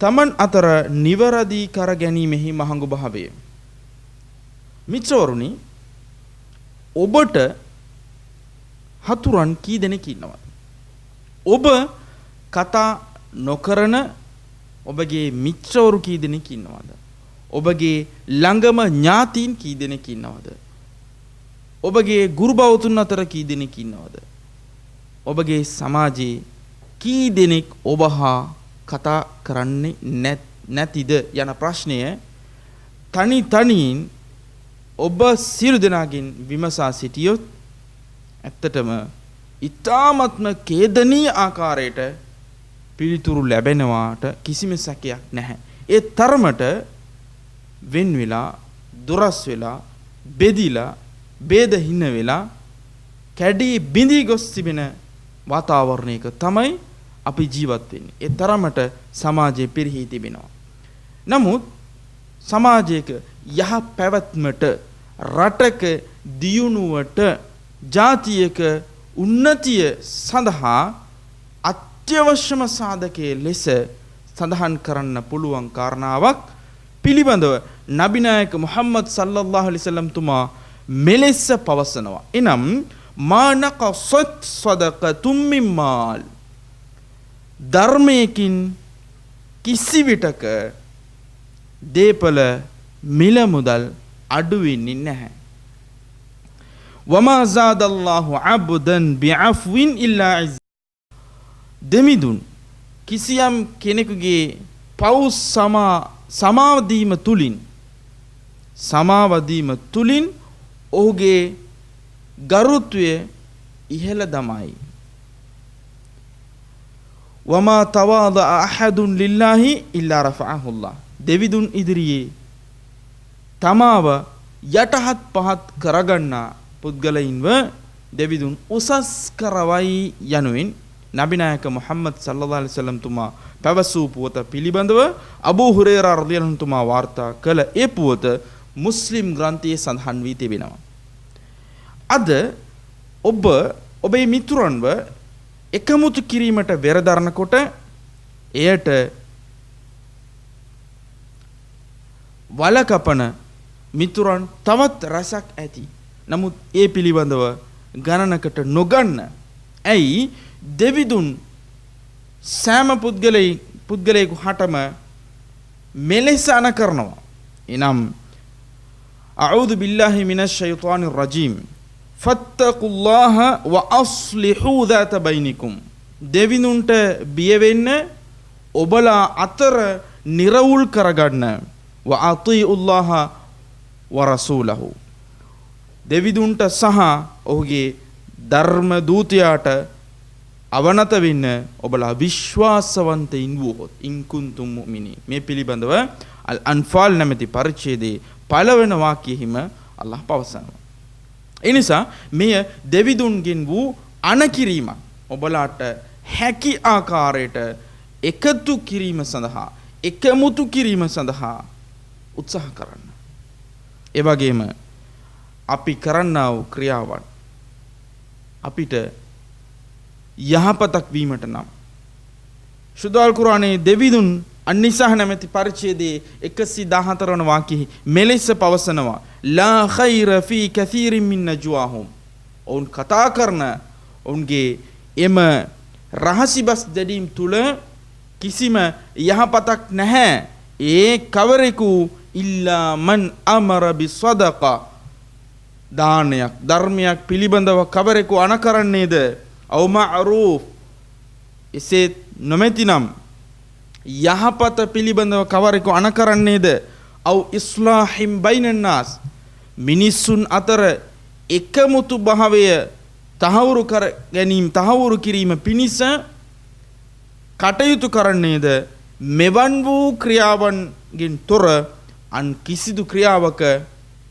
තමන් අතර නිවැරදි කර ගැනීමෙහි මහඟු භාවය. මිත්‍රවරුනි, ඔබට හතුරන් කී දෙනෙක් ඉන්නවද? ඔබ කතා නොකරන ඔබගේ මිත්‍රවරු කී දෙනෙක් ඉන්නවද? ඔබගේ ළඟම ඥාතීන් කී දෙනෙක් ඉන්නවද? ඔබගේ ගුරු බවතුන් අතර කී දෙනෙක් ඉන්නවද? ඔබගේ සමාජයේ කී දෙනෙක් ඔබ හා කතා කරන්නේ නැතිද යන ප්‍රශ්නය තනි තනියෙන් ඔබ සියලු දෙනාගෙන් විමසා සිටියොත් ඇත්තටම ඊ타ත්ම කේදනීය ආකාරයට පිළිතුරු ලැබෙනවාට කිසිම සැකයක් නැහැ. ඒ තරමට වෙන් වෙලා, දුරස් වෙලා, බෙදිලා, ભેදහින වෙලා, කැඩී බිඳී ගොස් තිබෙන වාතාවරණයක තමයි අපි ජීවත් වෙන්නේ. ඒ තරමට සමාජයේ පිරිහී තිබෙනවා. නමුත් සමාජයක යහ පැවැත්මට, රටක දියුණුවට, ජාතියක උන්නතිය සඳහා අත්‍යවශ්‍යම සාධකයේ ලෙස සඳහන් කරන්න පුළුවන් කාරණාවක් පිළිබඳව නබි නායක මුහම්මද් සල්ලල්ලාහු අලයිහි වසල්ලම් තුමා මෙලෙස පවසනවා. එනම් මානකසත් සදකතුම් මින් මාල්, ධර්මයකින් කිසිවිටක දීපල මිල මුදල් අඩු වෙන්නේ නැහැ. වමා සාදල්ලාහු අබ්දන් බිඅෆ්වින් ඉල්ලා ඉස්, දෙමිදුන් කිසියම් කෙනෙකුගේ පව් සමාවදීම තුලින් ඔහුගේ ගරුත්වය ඉහළ දමයි. වමා තවාද අහදුන් ලිල්ලාහි ඉල්ලා රෆඅහුල්ලාහ්, දෙවිදුන් ඉදිරියේ තමාව යටහත් පහත් කරගන්නා පුද්ගලයින්ව දෙවිදුන් උසස් කරවයි යනුවෙන් නබි නායක මුහම්මද් සල්ලල්ලාහු අලයිහි වසල්ලම් තුමා පැවසූ පුවත පිළිබඳව අබූ හුරේරා රදියල්ලාහු අන්හු තුමා වාර්තා කළ ඒ පුවත මුස්ලිම් ග්‍රන්ථයේ සඳහන් වී තිබෙනවා. අද ඔබේ මිතුරන්ව එකමුතු කිරීමට වෙරදරනකොට එයට වලකපන මිතුරන් තවත් රසක් ඇති. නමුත් ඒ පිළිබඳව ගණනකට නොගන්න. ඇයි? දෙවිදුන් සෑම පුද්ගලයෙකු හටම මෙලෙස අන කරනවා. එනම් අඌදු බිල්ලාහි මිනෂ් ෂයිතානිර් රජීම් ෆත්තකුල්ලාහ ව අස්ලිහූ ذات බයිනිකුම්, දෙවිදුන්ට බිය වෙන්න, ඔබලා අතර නිරවුල් කරගන්න. ව අතීඋල්ලාහ ව රසූලහු, දෙවිදුන්ට සහ ඔහුගේ ධර්ම දූතයාට අවනත වෙන්න ඔබලා විශ්වාසවන්තයින් වූහොත්. ඉන් කුන්තුම් මුමිනීන්, මේ පිළිබඳව අල් අන්ෆාල් නැමැති පරිච්ඡේදයේ පළවෙනි වාක්‍යයෙහිම අල්ලාහ් පවසනවා. ඒ නිසා මෙය දෙවිදුන්ගෙන් වූ අනකිරීමක්. ඔබලාට හැකි ආකාරයට එකතු කිරීම සඳහා, එකමුතු කිරීම සඳහා උත්සාහ කරන්න. ඒ වගේම අපි කරන්නා වූ ක්‍රියාවන් අපිට යහපතක් වීමට නම් ශුද්ධ කුර්ආනයේ දෙවිදුන් අන්නිසා නැමැති පරිච්ඡේදයේ 114 වන වාක්‍යයේ මෙලෙස පවසනවා. ලා ඛෛර ෆී කතීරින් මින් නජ්වාහුම්, ඔවුන් කතා කරන ඔවුන්ගේ එම රහසිබස් දෙඩීම් තුල කිසිම යහපතක් නැහැ. ඒ කවරෙකු ඉල්ලා මන් අමර බිසදකා, දානයක් ධර්මයක් පිළිබඳව කවරෙකු අනකරන්නේද? අව් මඅරූෆ්, එසේ නොමැතිනම් යහපත පිළිබඳව කවරෙකු අනකරන්නේද? අව් ඉස්ලාහිම් බයිනන් නාස්, මිනිසුන් අතර එකමුතු භාවය තහවුරු කිරීම පිණිස කටයුතු කරන්නේද? මෙවන් වූ ක්‍රියාවන්ගෙන් තොර අන් කිසිදු ක්‍රියාවක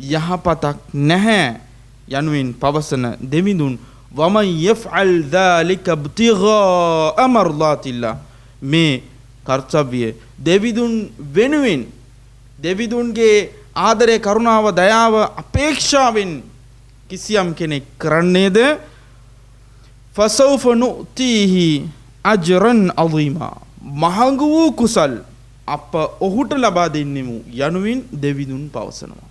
යහපතක් නැහැ යනුවෙන් පවසන දෙවිඳුන් වමන් යෆ්අල් ذلك ابتغاء مرضات الله, මේ කර්තව්‍ය දෙවිඳුන් වෙනුවෙන්, දෙවිඳුන්ගේ ආදරය, කරුණාව, දයාව අපේක්ෂාවෙන් කිසියම් කෙනෙක් කරන්නේද? فسوف نؤتيه أجرا عظيما, මහඟ වූ කුසල් අප ඔහුට ලබා දෙන්නෙමු යනුවෙන් දෙවිඳුන් පවසනවා.